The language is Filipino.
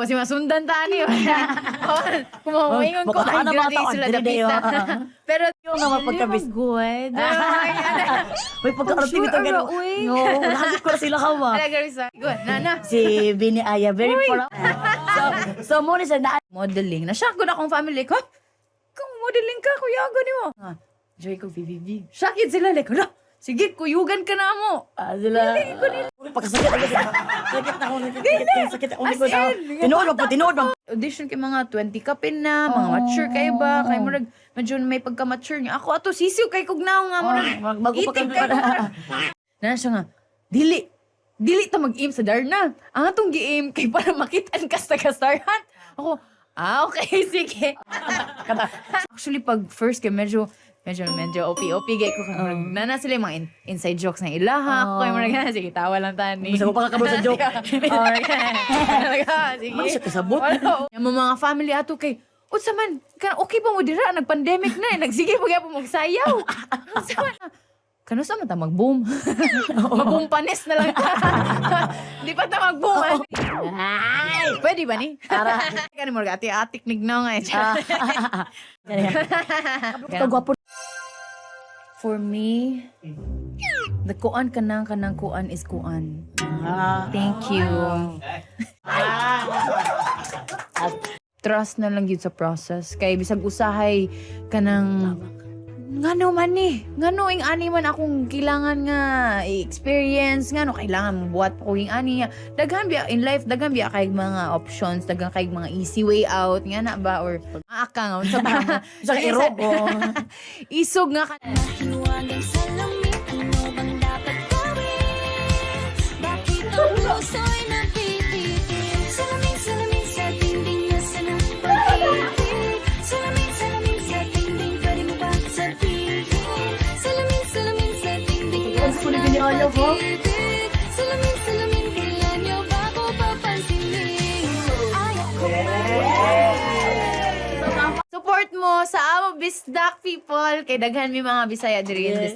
Ako si masundan tani. Kumamuingon ko. Baka na mga taon, sila dili dayo. dapita. Pero Yung nga mapagkabis. good. May pagkakarapin Sure, ito gano'n. uy. No, lahat ko na sila kawa. Talaga rin sa good. Nana. Si Bini Aya, very proud. So mo ni sa na Modeling. Na-shock ko na akong family ko. Kung modeling ka, kuya, gani mo. Joy ko VVV. Shakit sila. Like, hala, sige, kuyugan ka na mo. Sila. Pagkasakit ako. Sakit na ako. Sakit ako. Tinood mo. Audition kay mga 20 ka pin na, mga mature kayo ba? Kay mo medyo may pagka-mature niya. Ako ato sisiw kay kugnaw nga mo. Bago pa Itik kami. Na siya nga, dili ta mag-aim sa Darna. Ang atong gi-aim kay para makitaan ka sa kastarhan. Ako, okay, sige. Actually, pag first kay medyo OP gay ko. Nana sila yung mga inside jokes na ilaha. Kaya mo na sige, tawa lang tani. Gusto ko pa kakabot sa joke. Sige. Ano siya kasabot? Yung mga family ato kay, Utsa man, okay pa mo dira, nag-pandemic na nagsige pa kaya po magsayaw. Utsa man, kano sa man ta mag-boom? Mag-boom panis na lang ta. Di pa ta mag-boom. Pwede ba ni? Kani mo ati-atik nignaw nga. Kagwapo. For me, the kuan kanang kuan is kuan. Thank you. Trust na lang yun sa process. Kay bisag usahay kanang ngano man ni. Ngano ing ani man akong kailangan nga i-experience. Ngano kailangan buhat ko ing ani. Daghan biya in life, daghan biya kay mga options, daghan kay mga easy way out. Nga na ba? Or maaka nga. Sa tama. Sa irog. Isog nga ka. Hiwagang salamin, ano bang dapat gawin? Bakit ang puso'y napipitin? Salamin sa dingding na sa ng pag-ibig. Salamin sa dingding, pwede mo ba sabihin? Salamin sa dingding na sa ng pag-ibig. Salamin, kailan niyo ba ako papansinin? Ayaw ko Support mo sa amo Bisdak people. Kay daghan mi mga Bisaya diri in this